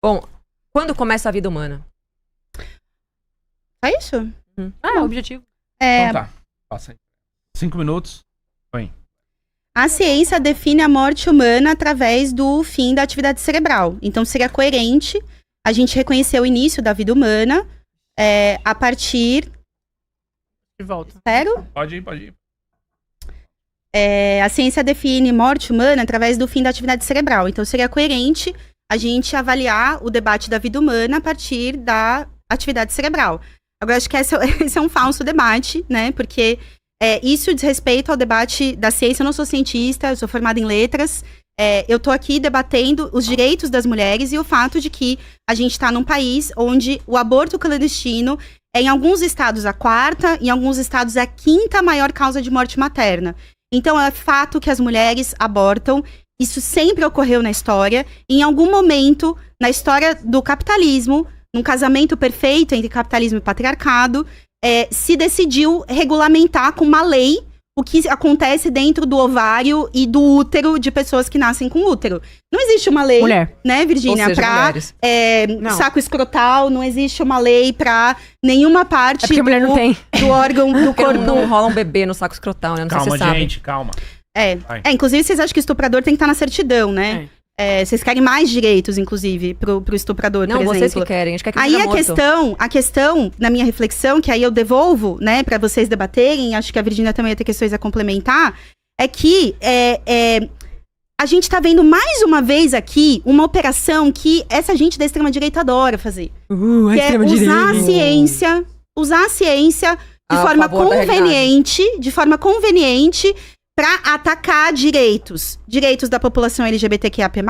Bom, quando começa a vida humana? É isso? É o objetivo. Então tá. Passa aí. 5 minutos. Põe. A ciência define a morte humana através do fim da atividade cerebral. Então, seria coerente a gente reconhecer o início da vida humana a partir... De volta. Espero? Pode ir. A ciência define morte humana através do fim da atividade cerebral. Então, seria coerente a gente avaliar o debate da vida humana a partir da atividade cerebral. Agora, acho que esse é um falso debate, né? Porque isso diz respeito ao debate da ciência. Eu não sou cientista, eu sou formada em letras. Eu tô aqui debatendo os direitos das mulheres e o fato de que a gente está num país onde o aborto clandestino é, em alguns estados, a 4ª, em alguns estados, a 5ª maior causa de morte materna. Então, é fato que as mulheres abortam. Isso sempre ocorreu na história. Em algum momento, na história do capitalismo, num casamento perfeito entre capitalismo e patriarcado, se decidiu regulamentar com uma lei o que acontece dentro do ovário e do útero de pessoas que nascem com útero. Não existe uma lei, Mulher. né, Virgínia, Ou seja, mulheres. saco escrotal, não existe uma lei pra nenhuma parte porque a mulher não tem. do órgão do Porque corpo. não rola um bebê no saco escrotal, né? Não sei Calma, se você sabe. gente, calma. Vai. Inclusive vocês acham que estuprador tem que estar na certidão, né? Vocês querem mais direitos, inclusive, pro estuprador, Não, por exemplo. vocês que querem. A gente quer que ele Aí seja morto. a questão, na minha reflexão, que aí eu devolvo, né, pra vocês debaterem, acho que a Virgínia também ia ter questões a complementar, é que a gente tá vendo mais uma vez aqui uma operação que essa gente da extrema-direita adora fazer. Que é usar a ciência de A forma favor da conveniente para atacar direitos da população LGBTQIAP+,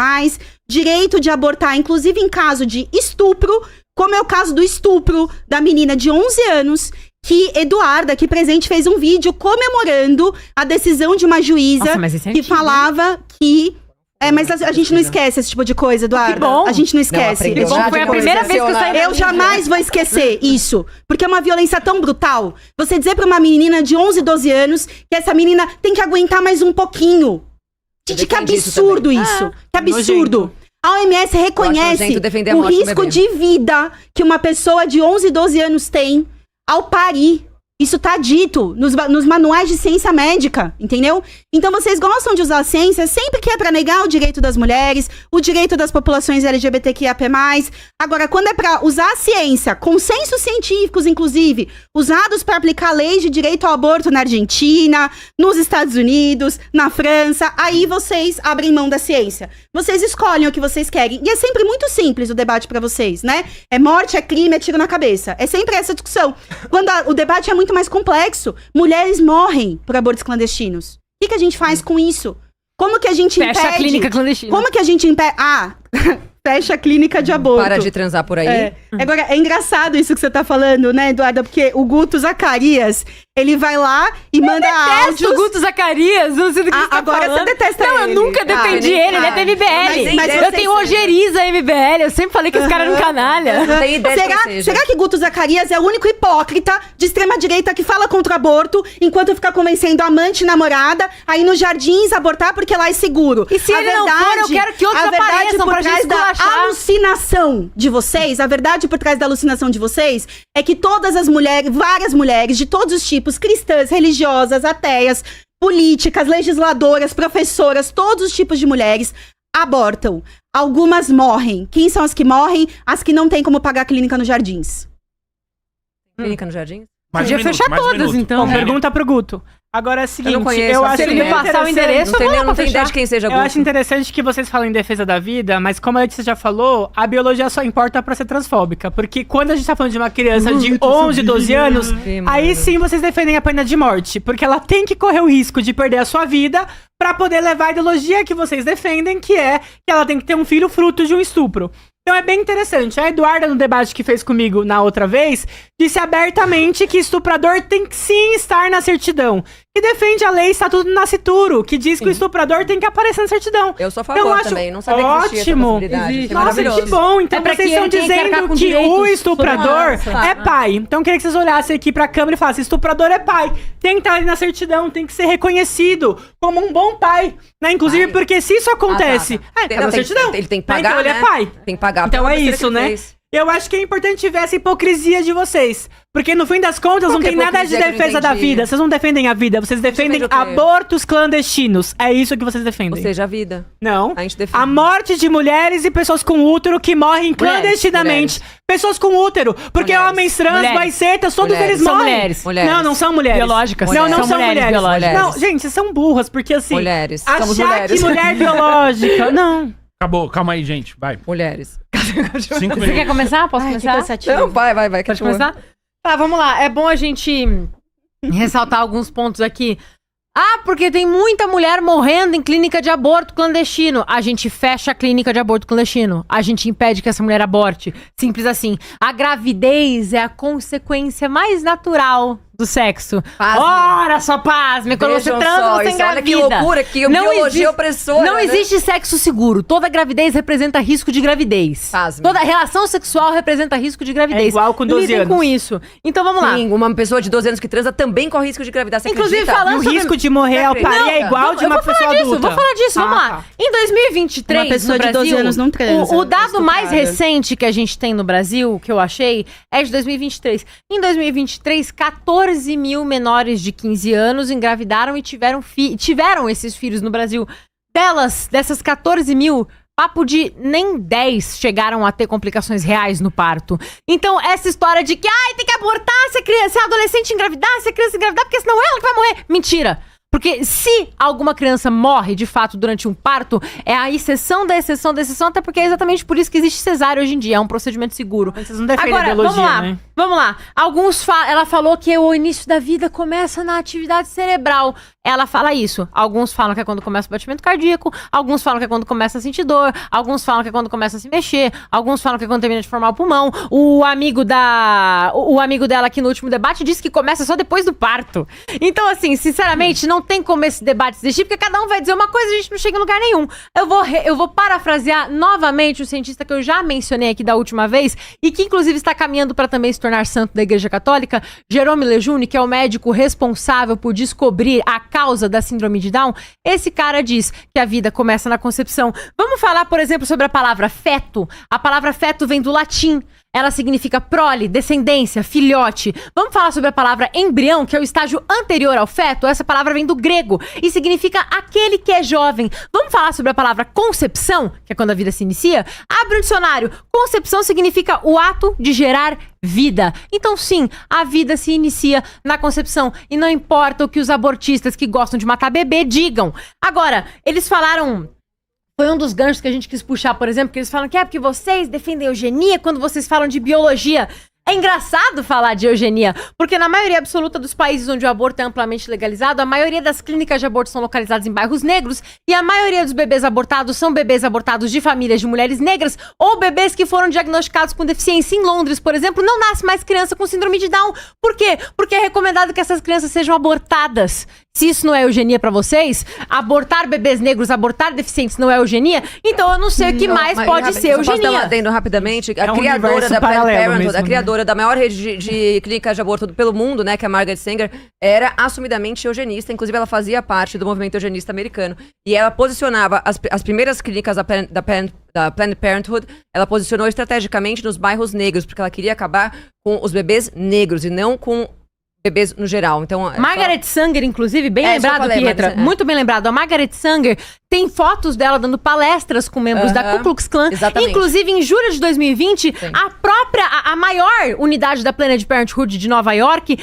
direito de abortar, inclusive em caso de estupro, como é o caso do estupro da menina de 11 anos, que Eduarda, aqui presente, fez um vídeo comemorando a decisão de uma juíza. Nossa, mas isso é que antigo, falava que... mas a gente não esquece esse tipo de coisa, Eduarda. Que bom. A gente não esquece. aprendeu Bom, foi a primeira vez que eu saí da Eu jamais vou esquecer isso. Porque é uma violência tão brutal. Você dizer pra uma menina de 11, 12 anos que essa menina tem que aguentar mais um pouquinho. Gente, que defendi isso absurdo também. isso. Que absurdo. A OMS reconhece nojento defender a o morte do risco bebê. de vida que uma pessoa de 11, 12 anos tem ao parir. Isso tá dito nos manuais de ciência médica, entendeu? Então vocês gostam de usar a ciência sempre que é pra negar o direito das mulheres, o direito das populações LGBTQIAP+. Agora, quando é pra usar a ciência, consensos científicos, inclusive, usados pra aplicar leis de direito ao aborto na Argentina, nos Estados Unidos, na França, aí vocês abrem mão da ciência. Vocês escolhem o que vocês querem. E é sempre muito simples o debate pra vocês, né? É morte, é crime, é tiro na cabeça. É sempre essa discussão. Quando o debate é muito mais complexo. Mulheres morrem por abortos clandestinos. O que a gente faz com isso? Como que a gente impede... Fecha a clínica clandestina. Como que a gente impede... fecha a clínica de aborto. Para de transar por aí. Agora, é engraçado isso que você tá falando, né, Eduarda? Porque o Guto Zacarias, ele vai lá e manda áudios... o Guto Zacarias, não sei do que você tá agora falando. você detesta Não, ele. eu nunca defendi ele é da MBL. Mas eu tenho ojeriza MBL, eu sempre falei que esse cara era um canalha. Não tem ideia de quem seja. Será que Guto Zacarias é o único hipócrita de extrema-direita que fala contra o aborto enquanto fica convencendo a amante e namorada a ir nos jardins abortar porque lá é seguro? E se ele não for, eu quero que outros apareçam pra gente esculachar. Alucinação de vocês, a verdade por trás da alucinação de vocês é que todas as mulheres, várias mulheres de todos os tipos, cristãs, religiosas, ateias, políticas, legisladoras, professoras, todos os tipos de mulheres abortam. Algumas morrem. Quem são as que morrem? As que não têm como pagar a clínica nos jardins. Clínica no jardim? Podia fechar todas, então. Pergunta pro Guto. Agora é o seguinte, Eu não conheço, acho se ele que me passar o endereço, Não tem ideia de quem seja eu Guto. acho interessante que vocês falam em defesa da vida, mas como a Letícia já falou, a biologia só importa pra ser transfóbica. Porque quando a gente tá falando de uma criança de 11, 12 anos, aí sim vocês defendem a pena de morte. Porque ela tem que correr o risco de perder a sua vida pra poder levar a ideologia que vocês defendem, que é que ela tem que ter um filho fruto de um estupro. Então é bem interessante. A Eduarda, no debate que fez comigo na outra vez, disse abertamente que estuprador tem que sim estar na certidão. que defende a lei Estatuto do Nascituro, que diz que o estuprador tem que aparecer na certidão. Eu sou a favor acho também, não sabia que existia essa ótimo. possibilidade. Existe. Achei Nossa, maravilhoso. que bom. Então É pra vocês que estão ele tenha que arcar dizendo com que direitos o estuprador sobre é pai. Então eu queria que vocês olhassem aqui pra câmera e falassem, estuprador é pai. Tem que estar ali na certidão, tem que ser reconhecido como um bom pai. Né? Inclusive, Pai. porque se isso acontece... Tá. tá na certidão. Ele tem que Né? pagar, Então ele né? é pai. Tem que pagar. Então pela é besteira isso, que ele né? fez. Eu acho que é importante ver essa hipocrisia de vocês. Porque no fim das contas Qual não que é tem nada de hipocrisia que eu não defesa da entendi? vida. Vocês não defendem a vida, vocês defendem defende o quê? abortos clandestinos. É isso que vocês defendem. Ou seja, a vida. Não. A gente defende. A morte de mulheres e pessoas com útero que morrem clandestinamente. Pessoas com útero. Porque Mulheres. homens trans, Mulheres. baicetas, todos Mulheres. eles São morrem. mulheres. Mulheres. Não, não são mulheres. Biológicas. Não, não Mulheres. são São mulheres mulheres. biológicas. Não, gente, vocês são burras, porque assim... Mulheres. Achar Somos mulheres. que mulher biológica... Não. Acabou, calma aí, gente. Vai. Mulheres. 5 Você minutos. quer começar? Posso Ai, que começar? cansativo. Não, vai. Pode continua. começar? Tá, vamos lá. É bom a gente ressaltar alguns pontos aqui. Ah, porque tem muita mulher morrendo em clínica de aborto clandestino. A gente fecha a clínica de aborto clandestino. A gente impede que essa mulher aborte. Simples assim. A gravidez é a consequência mais natural do sexo. Pasme. Ora, só pasme. Quando Vejam você transa, só, você isso, engravida. olha que loucura, que Não biologia existe- opressora. Não né? existe sexo seguro. Toda gravidez representa risco de gravidez. Pasme. Toda relação sexual representa risco de gravidez. É igual com 12 Lidem anos. com isso. Então vamos lá. Sim, uma pessoa de 12 anos que transa também corre risco de engravidar. Você Inclusive, acredita? falando E o sobre- risco de morrer ao Não, parir é igual de eu uma vou falar pessoa disso, adulta. vou falar disso, vamos Ah, lá. tá. Em 2023, Uma pessoa no de 12 Brasil, anos não transa, o dado estuprada. mais recente que a gente tem no Brasil, que eu achei, é de 2023. Em 2023, 14 mil menores de 15 anos engravidaram e tiveram esses filhos no Brasil. Dessas 14 mil, papo de nem 10 chegaram a ter complicações reais no parto. Então, essa história de que, tem que abortar se a adolescente engravidar, se a criança engravidar, porque senão ela que vai morrer. Mentira! Porque se alguma criança morre, de fato, durante um parto, é a exceção da exceção da exceção, até porque é exatamente por isso que existe cesárea hoje em dia, é um procedimento seguro. Vocês não defendem Agora, a biologia, vamos lá, né? vamos lá. Ela falou que o início da vida começa na atividade cerebral. Ela fala isso. Alguns falam que é quando começa o batimento cardíaco, alguns falam que é quando começa a sentir dor, alguns falam que é quando começa a se mexer, alguns falam que é quando termina de formar o pulmão. O amigo dela aqui no último debate disse que começa só depois do parto. Então, assim, sinceramente, não tem como esse debate existir, porque cada um vai dizer uma coisa e a gente não chega em lugar nenhum. Eu vou parafrasear novamente o cientista que eu já mencionei aqui da última vez, e que inclusive está caminhando para também se tornar santo da Igreja Católica, Jerome Lejeune, que é o médico responsável por descobrir a causa da síndrome de Down. Esse cara diz que a vida começa na concepção. Vamos falar, por exemplo, sobre a palavra feto. A palavra feto vem do latim. Ela significa prole, descendência, filhote. Vamos falar sobre a palavra embrião, que é o estágio anterior ao feto. Essa palavra vem do grego e significa aquele que é jovem. Vamos falar sobre a palavra concepção, que é quando a vida se inicia? Abre o dicionário. Concepção significa o ato de gerar vida. Então, sim, a vida se inicia na concepção. E não importa o que os abortistas que gostam de matar bebê digam. Agora, eles falaram... Foi um dos ganchos que a gente quis puxar, por exemplo, que eles falam que é porque vocês defendem eugenia quando vocês falam de biologia. É engraçado falar de eugenia, porque na maioria absoluta dos países onde o aborto é amplamente legalizado, a maioria das clínicas de aborto são localizadas em bairros negros e a maioria dos bebês abortados são bebês abortados de famílias de mulheres negras ou bebês que foram diagnosticados com deficiência. Em Londres, por exemplo, não nasce mais criança com síndrome de Down. Por quê? Porque é recomendado que essas crianças sejam abortadas. Se isso não é eugenia pra vocês, abortar bebês negros, abortar deficientes não é eugenia, então eu não sei o que mais pode ser Posso dar um eugenia. adendo rapidamente? É A um criadora universo da Planned paralelo Parenthood, mesmo, a né? criadora da maior rede de clínicas de aborto pelo mundo, né, que é a Margaret Sanger, era assumidamente eugenista. Inclusive, ela fazia parte do movimento eugenista americano. E ela posicionava as primeiras clínicas da Planned Parenthood, ela posicionou estrategicamente nos bairros negros, porque ela queria acabar com os bebês negros e não com bebês no geral. Então, Margaret Sanger, inclusive, bem É, isso eu lembrado, falei, Pietra. Margaret- Muito bem lembrado. A Margaret Sanger tem fotos dela dando palestras com membros da Ku Klux Klan. Exatamente. Inclusive, em julho de 2020, Sim. a maior unidade da Planned Parenthood de Nova York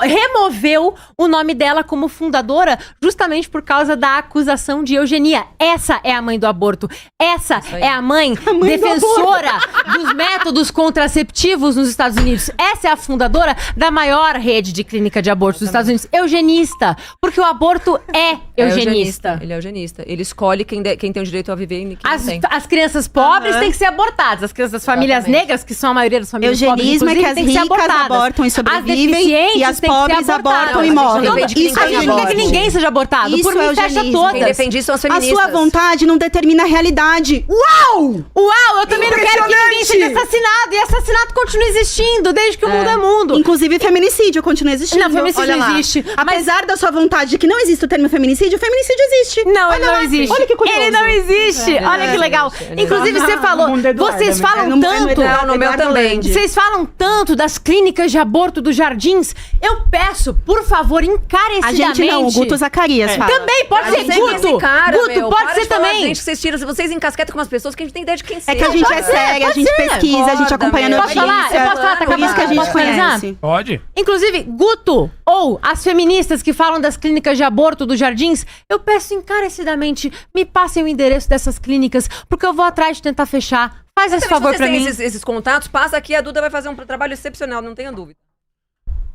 removeu o nome dela como fundadora justamente por causa da acusação de eugenia. Essa é a mãe do aborto. Essa é a mãe defensora dos métodos contraceptivos nos Estados Unidos. Essa é a fundadora da maior rede de clínica de aborto dos Estados Unidos. Eugenista. Porque o aborto é eugenista. Ele é eugenista. Ele escolhe quem tem o direito a viver e quem não tem. As crianças pobres têm que ser abortadas. As crianças das famílias negras, que são a maioria das famílias Eugenismo pobres, é que as têm que ser ricas abortadas. abortam e sobrevivem deficientes e as têm que ser pobres abortadas. abortam e Não, morrem. a gente defende Isso A é gente não quer que eugenismo. ninguém seja abortado. Isso Por mim, é fecha eugenismo. todas. Quem defende isso são as A feministas. sua vontade não determina a realidade. Uau! Uau, eu também não quero que ninguém seja assassinado. E assassinato continua existindo, desde que o mundo é mundo. Inclusive, feminicídio continua existindo. Não, feminicídio Olha lá. existe, mas- Apesar da sua vontade de que não existe o termo feminicídio, o feminicídio existe. Não, Olha ele não lá. existe. Olha que curioso. Ele não existe. Olha que legal. Inclusive, você falou. mundo Eduardo, Vocês né? falam no tanto. Eduardo, Não, no meu também. Landi. Vocês falam tanto das clínicas de aborto dos Jardins. Eu peço, por favor, A encarecidamente. gente não, o Guto Zacarias fala. Também pode ser Você que é esse Guto. cara, Guto, meu, pode para ser de falar, também. Gente, vocês encasquetam com as pessoas que a gente tem ideia de quem É que a gente é séria, a gente pesquisa, a gente acompanha meu. Posso falar? notícia. Eu posso falar? Tá Por isso que a acabando? gente Posso finalizar? conhece. Pode? Inclusive, Guto, ou as feministas que falam das clínicas de aborto dos Jardins, eu peço encarecidamente, me passem o endereço dessas clínicas, porque eu vou atrás de tentar fechar. Faz esse favor pra mim. Esses contatos, passa aqui, a Duda vai fazer um trabalho excepcional, não tenha dúvida.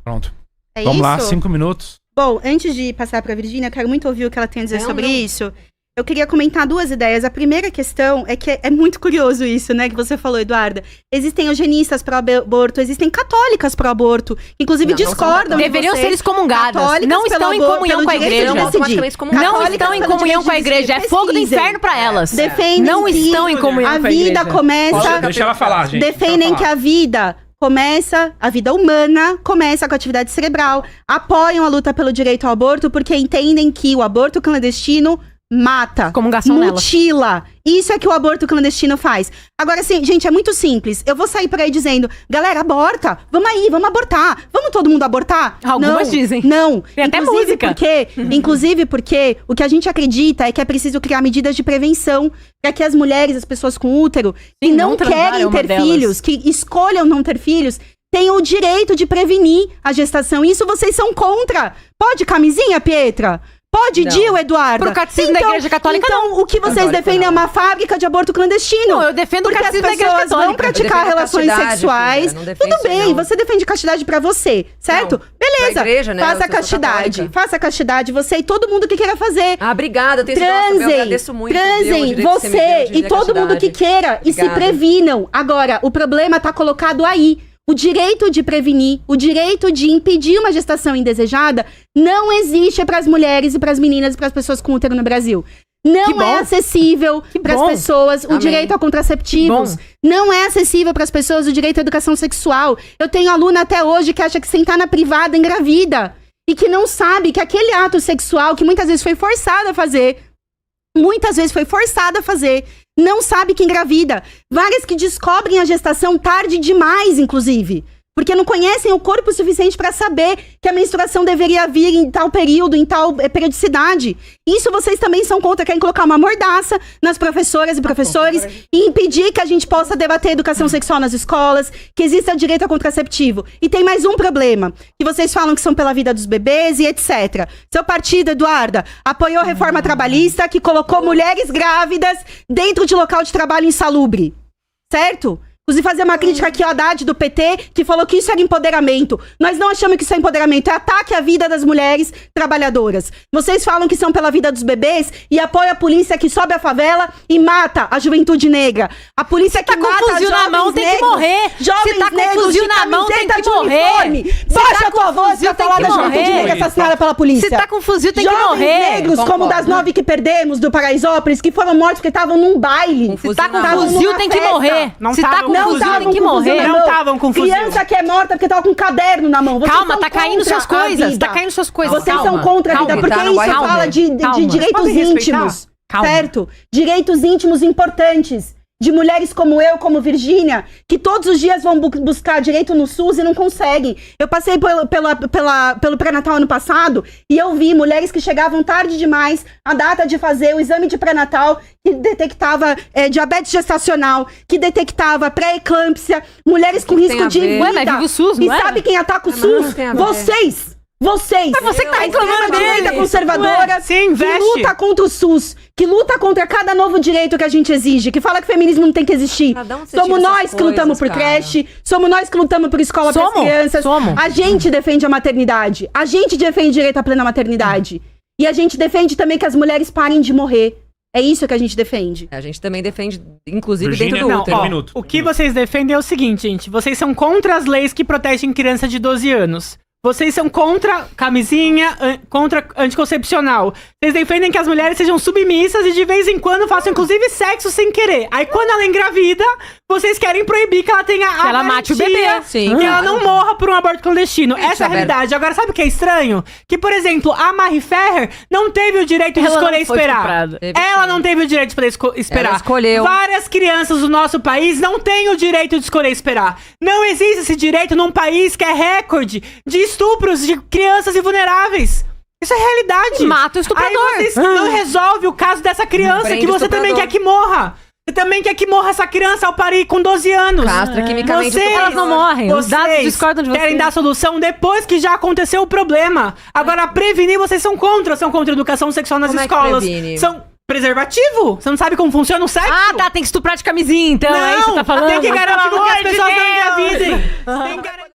Pronto. É Vamos lá, isso? 5 minutos. Bom, antes de passar para a Virgínia, eu quero muito ouvir o que ela tem a dizer sobre isso. Eu queria comentar duas ideias. A primeira questão é que é muito curioso isso, né, que você falou, Eduarda. Existem eugenistas pró-aborto, existem católicas pró-aborto, que inclusive Não, não são discordam de Deveriam vocês. ser excomungadas. Católicas Não pelo estão em aborto, comunhão pelo com a direito de igreja. decidir. Automaticamente comungadas. Não Católicas estão em pelo comunhão direito com a de decidir. igreja. É fogo do Pesquisem. inferno pra elas. Defendem Não que estão em comunhão a com a vida igreja. começa... Deixa ela falar, gente. Defendem que a vida começa, a vida humana começa com a atividade cerebral. Apoiam a luta pelo direito ao aborto porque entendem que o aborto clandestino mata, Comungação nela. mutila. Isso é que o aborto clandestino faz. Agora, assim, gente, é muito simples. Eu vou sair por aí dizendo, galera, aborta. Vamos aí, vamos abortar. Vamos todo mundo abortar? Algumas não, dizem. Não. Tem até música. Inclusive porque o que a gente acredita é que é preciso criar medidas de prevenção para que as mulheres, as pessoas com útero, que Sim, não não transar é querem uma ter delas. filhos, que escolham não ter filhos, tenham o direito de prevenir a gestação. Isso vocês são contra. Pode camisinha, Pietra? Pode, Não. Dil, Eduardo? Pro catecismo da Igreja Católica, Então, o que vocês Católica, defendem não. é uma fábrica de aborto clandestino. Não, eu defendo o Porque as catecismo da Igreja pessoas vão Católica. praticar Eu defendo relações castidade, sexuais. filha, não defendo Tudo isso, bem, não. você defende castidade pra você, certo? Não, Beleza. pra igreja, né? Eu Faça sou castidade. católica. Faça castidade, você e todo mundo que queira fazer. Ah, obrigada, eu tenho esse nossa, eu Transem, agradeço muito. Deus, o transem, direito que me deu você de e dizer todo mundo que castidade. queira e se Obrigada. previnam. Agora, o problema tá colocado aí. O direito de prevenir, o direito de impedir uma gestação indesejada não existe para as mulheres e para as meninas e para as pessoas com útero no Brasil. Não bom. é acessível para as bom. pessoas o Amém. direito a contraceptivos. Que Não é acessível para as pessoas o direito à educação sexual. Eu tenho aluna até hoje que acha que sentar na privada engravida. E que não sabe que aquele ato sexual que muitas vezes foi forçada a fazer, não sabe que engravida. Várias que descobrem a gestação tarde demais, inclusive. Porque não conhecem o corpo o suficiente para saber que a menstruação deveria vir em tal período, em tal periodicidade. Isso vocês também são contra, querem colocar uma mordaça nas professoras e professores e impedir que a gente possa debater educação sexual nas escolas, que exista direito ao contraceptivo. E tem mais um problema, que vocês falam que são pela vida dos bebês e etc. Seu partido, Eduarda, apoiou a reforma trabalhista que colocou mulheres grávidas dentro de local de trabalho insalubre. Certo? Inclusive fazer uma crítica aqui ao Haddad do PT, que falou que isso era empoderamento. Nós não achamos que isso é empoderamento, é ataque à vida das mulheres trabalhadoras. Vocês falam que são pela vida dos bebês e apoiam a polícia que sobe a favela e mata a juventude negra. A polícia que tá com mata fuzil na jovens mão, tem que negros, morrer. Jovens Se tá com negros fuzil de na mão, tem camiseta que de morrer. uniforme. Se Baixa tá a tua com voz fuzil, pra tem falar que da juventude morrer. negra assassinada pela polícia. Se tá com fuzil, tem que Jovens morrer. negros, como Concordo. das 9 que perdemos do Paraisópolis, que foram mortos porque estavam num baile. Com Se tá com Fuzil na mão. fuzil, numa tem que festa. morrer. Não Se tá tavam com com fuzil, fuzil. tem que com fuzil morrer. na Não mão. tavam com fuzil. Criança que é morta porque tava com um caderno na mão. Vocês Calma, são tá caindo contra suas a coisas. vida. Tá caindo suas coisas. Vocês Calma. são contra a vida, Calma, porque tá no isso White fala House. de Calma. direitos Podem respeitar? íntimos, Calma. certo? Direitos íntimos importantes. De mulheres como eu, como Virgínia, que todos os dias vão buscar direito no SUS e não conseguem. Eu passei pelo pré-natal ano passado e eu vi mulheres que chegavam tarde demais à data de fazer o exame de pré-natal que detectava diabetes gestacional, que detectava pré-eclâmpsia, mulheres com que risco tem a de ver? vida. Ué, mas vive o SUS, não E é? sabe quem ataca o Mas não SUS? tem a ver. Vocês! Mas você que tá reclamando direita dele. conservadora Ué, sim, que investe. luta contra o SUS, que luta contra cada novo direito que a gente exige, que fala que feminismo não tem que existir. Cada um você Somos tira nós essas que lutamos por coisas, cara. creche, somos nós que lutamos por escola para as Somos, crianças. somos. A gente defende a maternidade, a gente defende direito à plena maternidade. E a gente defende também que as mulheres parem de morrer. É isso que a gente defende. A gente também defende, inclusive, Virgínia, dentro do não, útero. ó, minuto. O que vocês defendem é o seguinte, gente. Vocês são contra as leis que protegem criança de 12 anos. Vocês são contra camisinha, contra anticoncepcional. Vocês defendem que as mulheres sejam submissas e de vez em quando façam, inclusive, sexo sem querer. Aí, quando ela engravida, vocês querem proibir que ela tenha a ela mate o garantia bebê. Sim, que ela não morra por um aborto clandestino. Gente, Essa é a Roberto. realidade. Agora, sabe o que é estranho? Que, por exemplo, a Marie Ferrer não teve o direito de Ela não escolher foi esperar. estuprada. Teve Ela sim. não teve o direito de poder esperar. Ela escolheu. Várias crianças do nosso país não têm o direito de escolher esperar. Não existe esse direito num país que é recorde de estupros de crianças e vulneráveis. Isso é realidade. Mata o estuprador. Aí vocês não resolvem o caso dessa criança Prende que o você também estuprador. quer que morra. Você também quer que morra essa criança ao parir com 12 anos. Castra quimicamente Vocês, o Elas não morrem. Os dados discordam de vocês. querem dar solução depois que já aconteceu o problema. Agora, prevenir, vocês são contra educação sexual nas Como é que escolas. previne? São preservativo? Você não sabe como funciona o sexo? Ah, tá, tem que estuprar de camisinha, então. É isso que você tá falando? tem que garantir Pelo que as amor de pessoas não Deus! engravidem. Tem que garantir